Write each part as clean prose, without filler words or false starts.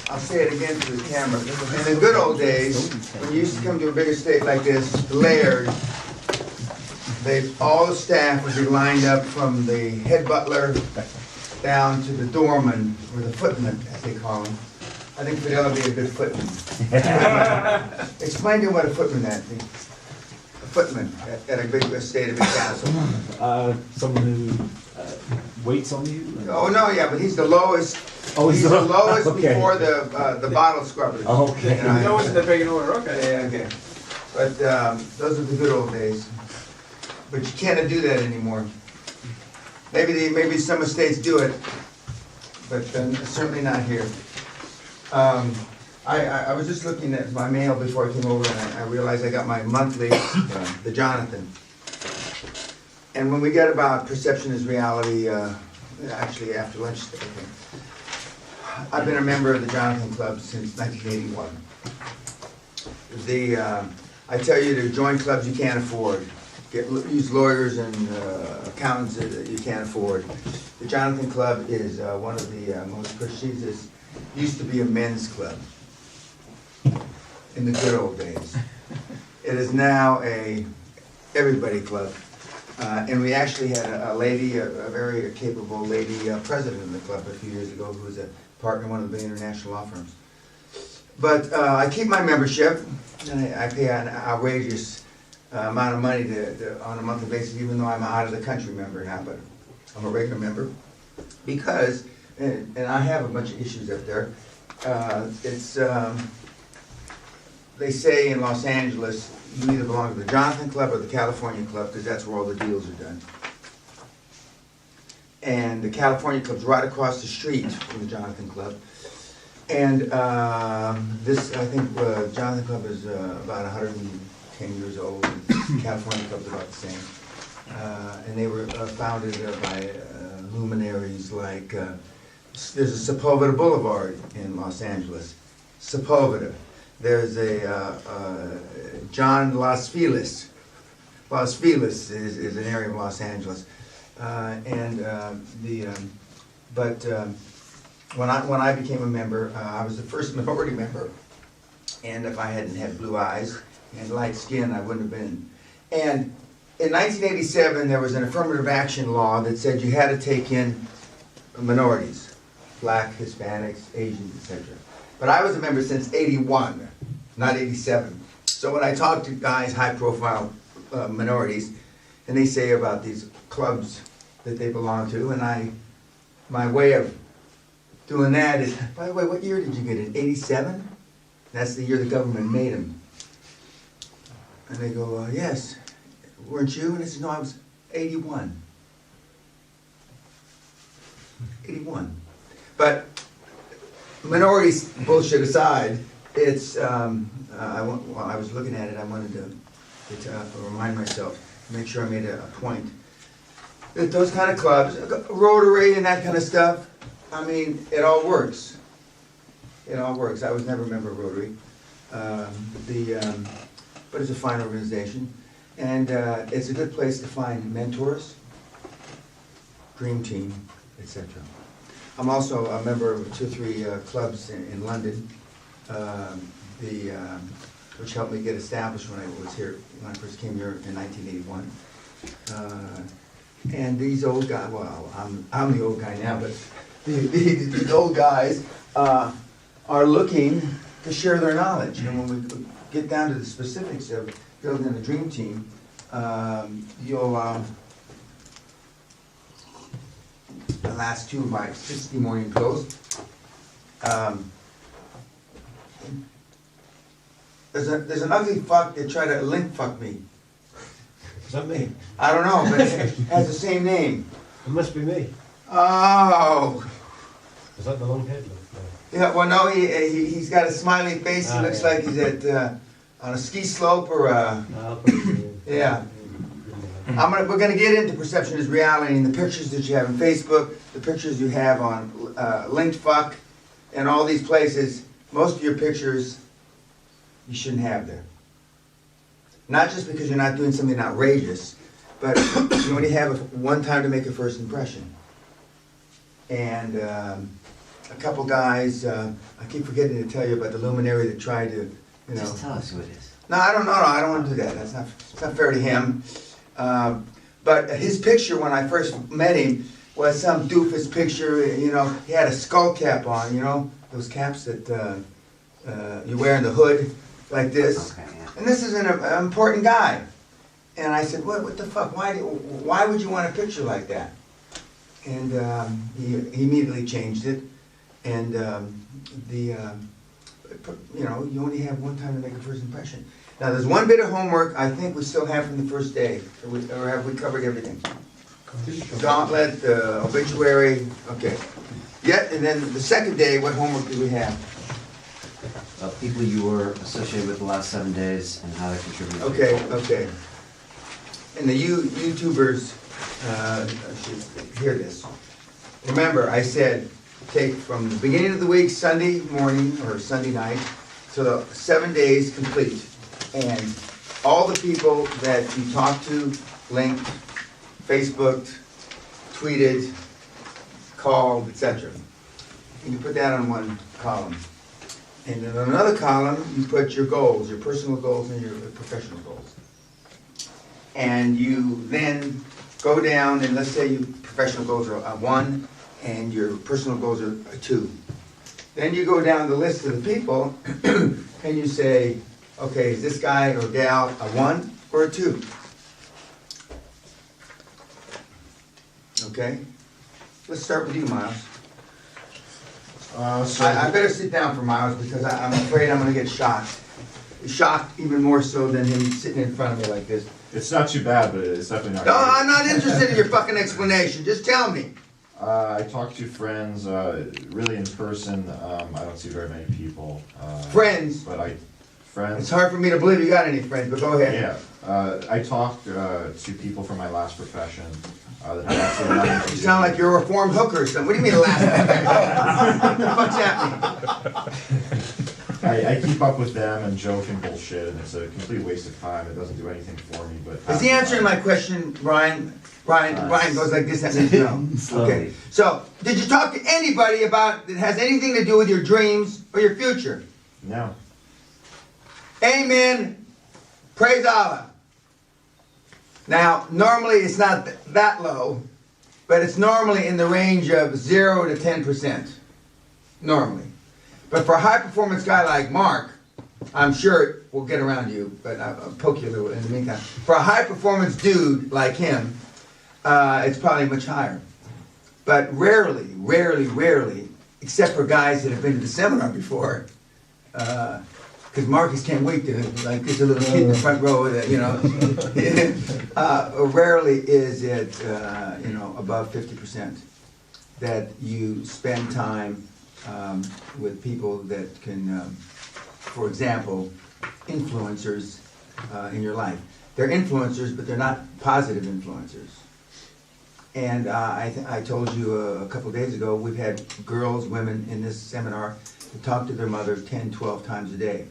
I'll say it again to the camera. In the good old days, when you used to come to a bigger state like this, layered, all the staff would be lined up from the head butler down to the doorman, or the footman, as they call him. I think Fidel would be a good footman. Explain to him what a footman is. A footman at a big state, a big castle. Someone who waits on you? Oh, no, yeah, but he's the lowest. Oh, he's the lowest okay. before the bottle scrubbers. Okay. And No one's in the big order, okay. Yeah, okay. But those are the good old days. But you can't do that anymore. Maybe some estates do it, but certainly not here. I was just looking at my mail before I came over, and I realized I got my monthly, the Jonathan. And when we get about Perception is Reality, actually after lunch, I think, I've been a member of the Jonathan Club since 1981. I tell you, to join clubs you can't afford. Use lawyers and accountants that you can't afford. The Jonathan Club is one of the most prestigious. Used to be a men's club in the good old days. It is now a everybody club. And we actually had a lady, a very capable lady president of the club a few years ago, who was a partner in one of the big international law firms. But I keep my membership, and I pay an outrageous amount of money on a monthly basis, even though I'm an out of the country member now, but I'm a regular member. Because, and I have a bunch of issues up there, they say in Los Angeles, you either belong to the Jonathan Club or the California Club, because that's where all the deals are done. And the California Club's right across the street from the Jonathan Club. And this, I think, Jonathan Club is about 110 years old. The California Club's about the same. And they were founded by luminaries like, there's a Sepulveda Boulevard in Los Angeles. Sepulveda. There's a John Los Feliz. Los Feliz is an area of Los Angeles. When I became a member, I was the first minority member. And if I hadn't had blue eyes and light skin, I wouldn't have been. And in 1987, there was an affirmative action law that said you had to take in minorities, black, Hispanics, Asians, etc. But I was a member since 81, not 87. So when I talk to guys, high-profile minorities, and they say about these clubs that they belong to, and my way of doing that is, by the way, what year did you get in? 87? That's the year the government made them. And they go, yes. Weren't you? And I said, no, I was 81. 81. But minorities bullshit aside, it's, while I was looking at it, I wanted to remind myself, make sure I made a point. That those kind of clubs, Rotary and that kind of stuff, I mean, it all works. It all works. I was never a member of Rotary. But it's a fine organization. And it's a good place to find mentors, dream team, etc. I'm also a member of 2 or 3 clubs in London, which helped me get established when I was here, when I first came here in 1981. And these old guys, well, I'm the old guy now, but these old guys are looking to share their knowledge. And when we get down to the specifics of building a dream team, you'll the last 2 of my 60 morning pills. There's an ugly fuck that tried to link fuck me. Is that me? I don't know, but it has the same name. It must be me. Oh. Is that the long head? Yeah, well, no, he's got a smiley face. He looks like he's at on a ski slope or yeah. We're gonna get into Perception is Reality and the pictures that you have on Facebook, the pictures you have on LinkedFuck, and all these places. Most of your pictures you shouldn't have there. Not just because you're not doing something outrageous, but you only have one time to make a first impression. And a couple guys, I keep forgetting to tell you about the luminary that tried to, you know. Just tell us who it is. No, I don't know, I don't want to do that, it's not fair to him. But his picture, when I first met him, was some doofus picture, you know, he had a skull cap on, you know, those caps that you wear in the hood, like this. Okay, yeah. And this is an important guy. And I said, what the fuck, why would you want a picture like that? And he immediately changed it. And you know, you only have one time to make a first impression. Now, there's one bit of homework I think we still have from the first day, or have we covered everything? Gauntlet, obituary, okay. Yeah, and then the second day, what homework do we have? People you were associated with the last 7 days and how they contributed. to Okay, your goals. okay. And the YouTubers should hear this. Remember, I said, take from the beginning of the week, Sunday morning or Sunday night, to the 7 days complete. And all the people that you talked to, linked, Facebooked, tweeted, called, etc. And you put that on one column. And in another column, you put your goals, your personal goals and your professional goals. And you then go down, and let's say your professional goals are 1 and your personal goals are 2. Then you go down the list of the people and you say, okay, is this guy or gal a 1 or a 2? Okay? Let's start with you, Miles. I better sit down for Miles because I'm afraid I'm going to get shocked. Shocked even more so than him sitting in front of me like this. It's not too bad, but it's definitely not. No, I'm not interested in your fucking explanation. Just tell me. I talk to friends, really in person. I don't see very many people. Friends. But It's friends. hard for me to believe you got any friends, but go ahead. Yeah. I talk to people from my last profession that have absolutely nothing to You do. sound like you're a reformed hooker or something. What do you mean last? What the fuck's that mean? I keep up with them and joke and bullshit, and it's a complete waste of time. It doesn't do anything for me. But Is he answering my question, Brian? Brian goes like this, that means no. Slowly. Okay. So, did you talk to anybody about that has anything to do with your dreams or your future? No. Amen. Praise Allah. Now, normally it's not that low, but it's normally in the range of 0 to 10%. Normally. But for a high performance guy like Mark, I'm sure we'll get around you, but I'll poke you a little in the meantime. For a high performance dude like him, it's probably much higher. But rarely, except for guys that have been to the seminar before, because Marcus can't wait to, like, there's a little kid in the front row that, you know, rarely is it, above 50% that you spend time with people that can, for example, influencers in your life. They're influencers, but they're not positive influencers. And I told you a couple days ago, we've had girls, women in this seminar that talk to their mother 10, 12 times a day.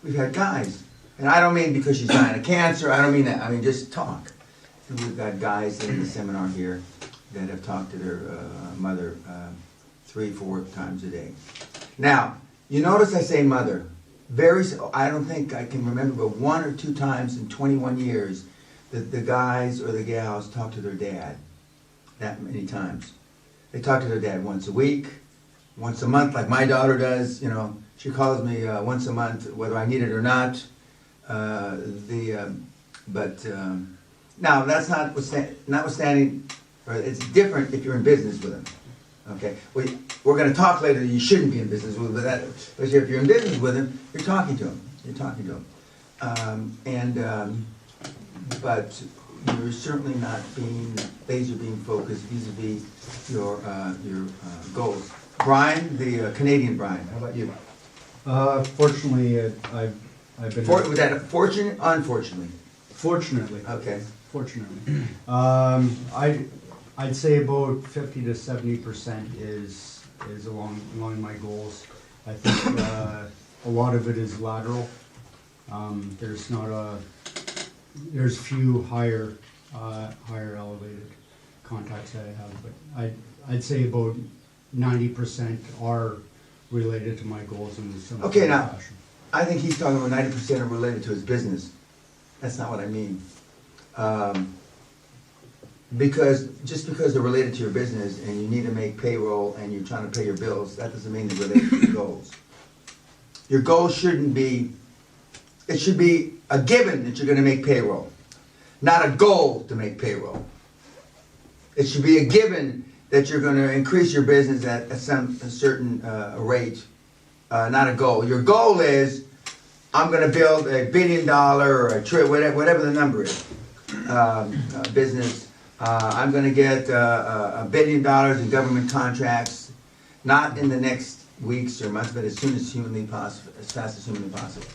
We've had guys, and I don't mean because she's dying of cancer, I don't mean that, I mean just talk. And we've got guys in the seminar here that have talked to their mother 3, 4 times a day. Now, you notice I say mother. I don't think I can remember but 1 or 2 times in 21 years that the guys or the gals talk to their dad that many times. They talk to their dad once a week, once a month, like my daughter does. You know, she calls me once a month, whether I need it or not. Now that's notwithstanding, or it's different if you're in business with them. Okay, we're going to talk later. You shouldn't be in business with them, but if you're in business with them, you're talking to them. You're talking to them, but you're certainly not being laser beam focused vis-a-vis your goals. Brian, the Canadian Brian, how about you? Fortunately, I've been. Was that fortunate? Unfortunately. Fortunately. Okay. Fortunately. I'd say about 50 to 70% is along my goals. I think a lot of it is lateral. There's few higher elevated contacts that I have, but I'd say about 90% are related to my goals in some Okay, now- fashion. I think he's talking about 90% are related to his business. That's not what I mean. Just because they're related to your business and you need to make payroll and you're trying to pay your bills, that doesn't mean they're related to your goals. Your goals shouldn't be, it should be a given that you're gonna make payroll, not a goal to make payroll. It should be a given that you're gonna increase your business at a certain rate, not a goal. Your goal is, I'm gonna build $1 billion or whatever the number is, business. I'm gonna get $1 billion in government contracts, not in the next weeks or months, but as soon as humanly possible, as fast as humanly possible.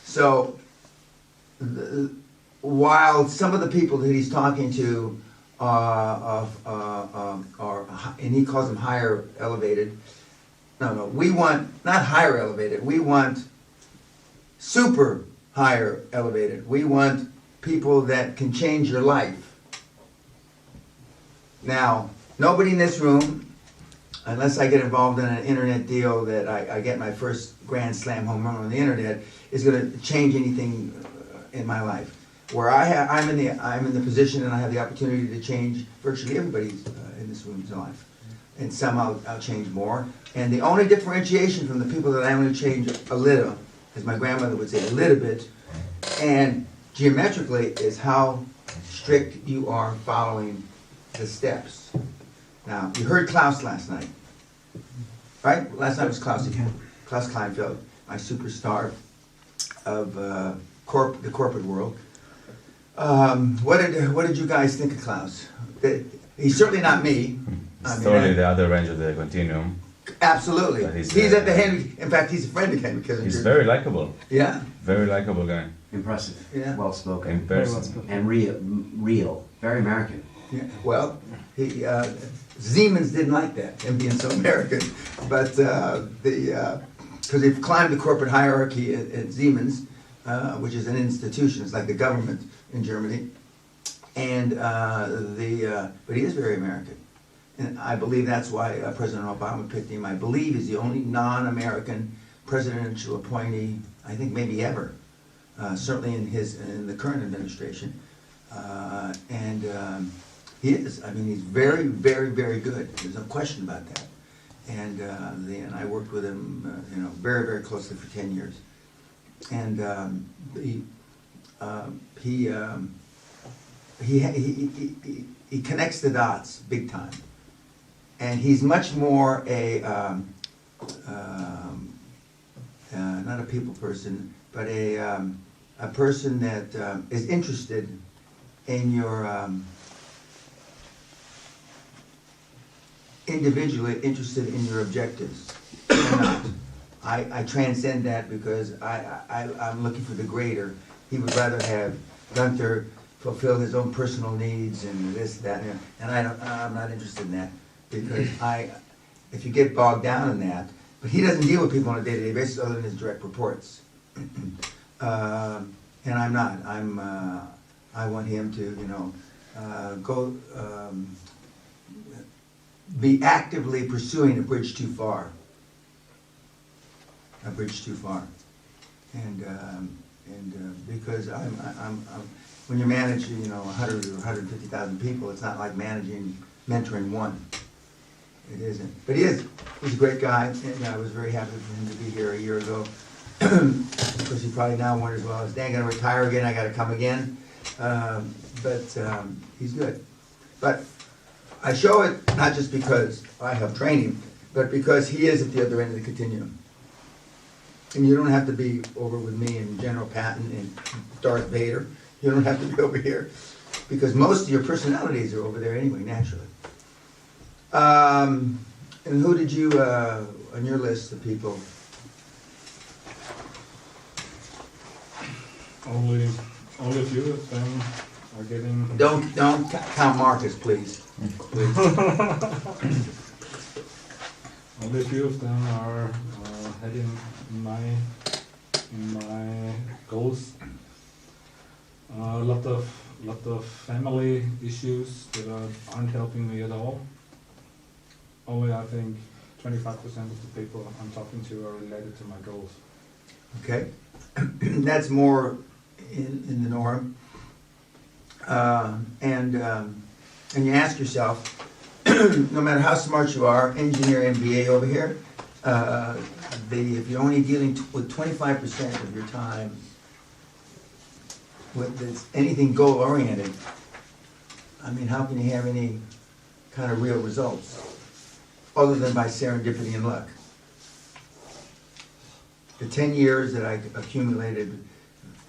So, while some of the people that he's talking to are, and he calls them higher elevated, no, we want, not higher elevated, we want super higher elevated. We want people that can change your life. Now, nobody in this room, unless I get involved in an internet deal that I get my first grand slam home run on the internet, is going to change anything in my life. Where I'm in the position and I have the opportunity to change virtually everybody's in this room's life, and some I'll change more. And the only differentiation from the people that I only change a little, as my grandmother would say, a little bit, and geometrically, is how strict you are following the steps. Now, you heard Klaus last night, right? Last night was Klaus again. Klaus Kleinfeld, my superstar of the corporate world. What did you guys think of Klaus? He's certainly not me. It's totally the other range of the continuum. Absolutely. But he's, He's at the Henry. In fact, he's a friend of Henry Kissinger. He's very likable. Yeah. Very likable guy. Impressive, Yeah. well spoken, In person. and real, very American. Yeah. Well, Siemens didn't like that, him being so American, but because they've climbed the corporate hierarchy at Siemens, which is an institution. It's like the government in Germany, and but he is very American. And I believe that's why President Obama picked him. I believe he's the only non-American presidential appointee, I think maybe ever, certainly in the current administration. He is. I mean, he's very, very, very good. There's no question about that. And I worked with him, very, very closely for 10 years. And he connects the dots big time. And he's much more not a people person, but a person that is interested in your, individually interested in your objectives. I'm not. I transcend that because I'm looking for the greater. He would rather have Gunther fulfill his own personal needs and this, that, and I'm not interested in that. Because if you get bogged down in that, but he doesn't deal with people on a day-to-day basis other than his direct reports. And I'm not. I want him to, go, be actively pursuing a bridge too far. A bridge too far. And because when you manage, 100 or 150,000 people, it's not like mentoring one. It isn't. But he's a great guy, and I was very happy for him to be here a year ago. Of course, he probably now wonders, well, is Dan going to retire again? I got to come again. But he's good. But I show it not just because I help train him, but because he is at the other end of the continuum. And you don't have to be over with me and General Patton and Darth Vader. You don't have to be over here, because most of your personalities are over there anyway, naturally. And who did you, on your list of people? Only a few of them are getting. Don't count Marcus, please. Please. Only a few of them are heading in my goals. A lot of family issues that aren't helping me at all. only I think 25% of the people I'm talking to are related to my goals. Okay? That's more in the norm. And you ask yourself, no matter how smart you are, engineer, MBA over here, if you're only dealing with 25% of your time with anything goal-oriented, I mean, how can you have any kind of real results other than by serendipity and luck? The 10 years that I accumulated,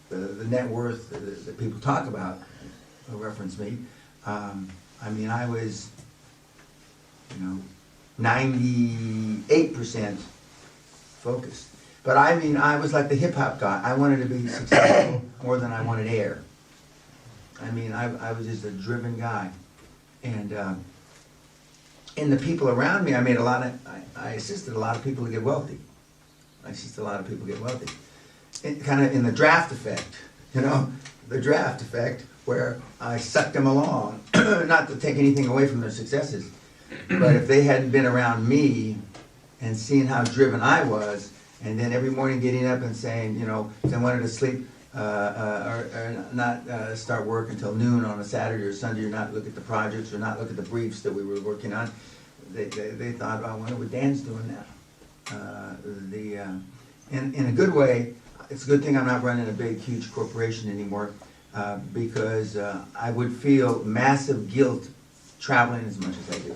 the net worth that people talk about, reference me, I mean, I was, 98% focused. But I mean, I was like the hip-hop guy. I wanted to be successful more than I wanted air. I mean, I was just a driven guy. And the people around me, I assisted a lot of people to get wealthy. Kind of in the draft effect, the draft effect where I sucked them along, not to take anything away from their successes. But if they hadn't been around me and seeing how driven I was, and then every morning getting up and saying, if I wanted to sleep or not start work until noon on a Saturday or Sunday, or not look at the projects or not look at the briefs that we were working on, they thought, I wonder what Dan's doing now. In a good way, it's a good thing I'm not running a big, huge corporation anymore, because I would feel massive guilt traveling as much as I do.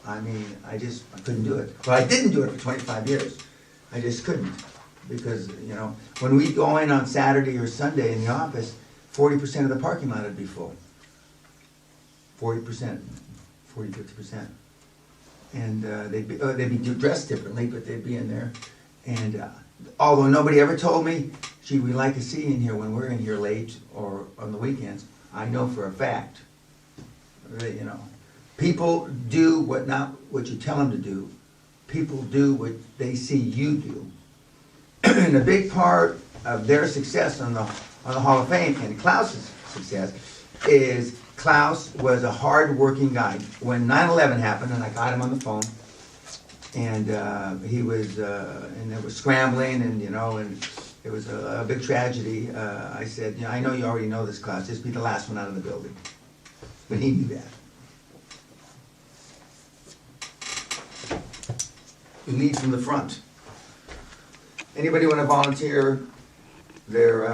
I mean, I couldn't do it. Well, I didn't do it for 25 years. I just couldn't. Because, when we go in on Saturday or Sunday in the office, 40% of the parking lot would be full. 40%, 50%. And they'd be dressed differently, but they'd be in there. And although nobody ever told me, gee, we like to see you in here when we're in here late or on the weekends, I know for a fact, people do not what you tell them to do. People do what they see you do. And a big part of their success on the Hall of Fame and Klaus's success is Klaus was a hard-working guy. When 9/11 happened, and I got him on the phone, and he was, and it was scrambling, and and it was a big tragedy. I said, I know you already know this, Klaus. Just be the last one out of the building. But he knew that. You lead from the front. Anybody want to volunteer their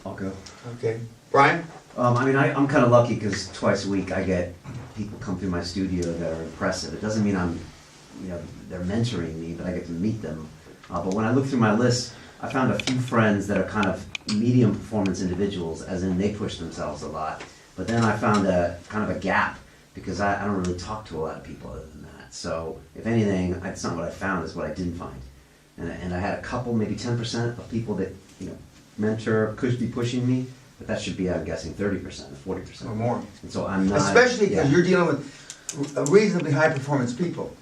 I'll go. okay. Brian? I'm kind of lucky because twice a week I get people come through my studio that are impressive. It doesn't mean they're mentoring me, but I get to meet them. But when I look through my list, I found a few friends that are kind of medium performance individuals, as in they push themselves a lot. But then I found a kind of a gap because I don't really talk to a lot of people other than that. So if anything, it's not what I found, it's what I didn't find. And I had a couple, maybe 10% of people that mentor could be pushing me, but that should be, I'm guessing, 30% or 40%. Or more. And so I'm not... Especially because you're dealing with reasonably high-performance people.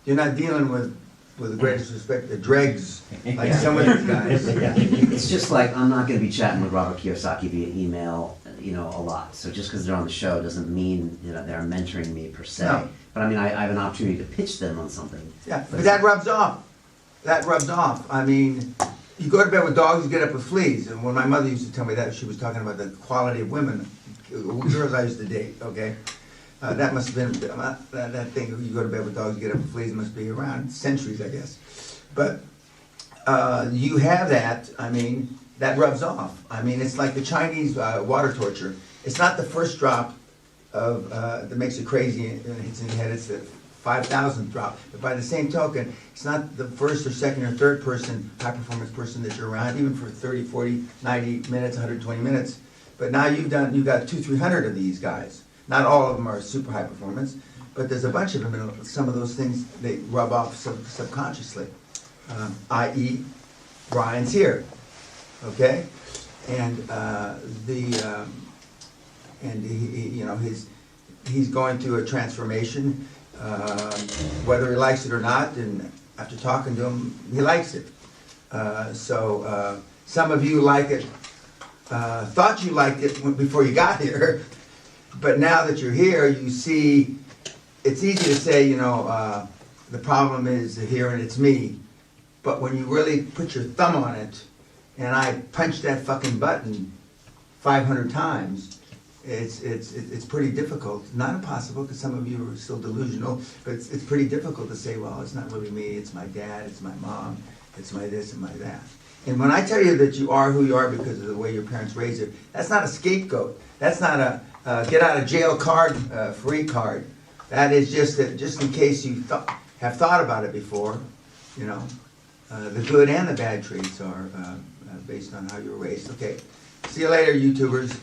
You're not dealing with the greatest respect, the dregs, like some of these guys. It's just like, I'm not going to be chatting with Robert Kiyosaki via email, a lot. So just because they're on the show doesn't mean they're mentoring me per se. No. But I have an opportunity to pitch them on something. Yeah, but that rubs off. That rubs off. I mean, you go to bed with dogs, you get up with fleas. And when my mother used to tell me that, she was talking about the quality of women, girls I used to date, okay? That must have been, that thing, you go to bed with dogs, you get up with fleas, must be around centuries, I guess. But you have that, that rubs off. It's like the Chinese water torture. It's not the first drop that makes you crazy and hits in the head, it's the 5,000th drop. But by the same token, it's not the first or second or third person, high-performance person that you're around, even for 30, 40, 90 minutes, 120 minutes. But now you've got 200-300 of these guys. Not all of them are super high performance, but there's a bunch of them, and some of those things, they rub off subconsciously. I.e., Brian's here, okay? And he's going through a transformation, whether he likes it or not, and after talking to him, he likes it. So some of you like it, thought you liked it before you got here, But now that you're here, you see, it's easy to say, you know, the problem is here and it's me. But when you really put your thumb on it, and I punch that fucking button 500 times, it's pretty difficult. Not impossible, because some of you are still delusional, but it's pretty difficult to say, well, it's not really me, it's my dad, it's my mom, it's my this and my that. And when I tell you that you are who you are because of the way your parents raised you, that's not a scapegoat. That's not a get out of jail card, free card. That is just that, just in case you have thought about it before, you know, the good and the bad traits are based on how you were raised. Okay, see you later, YouTubers.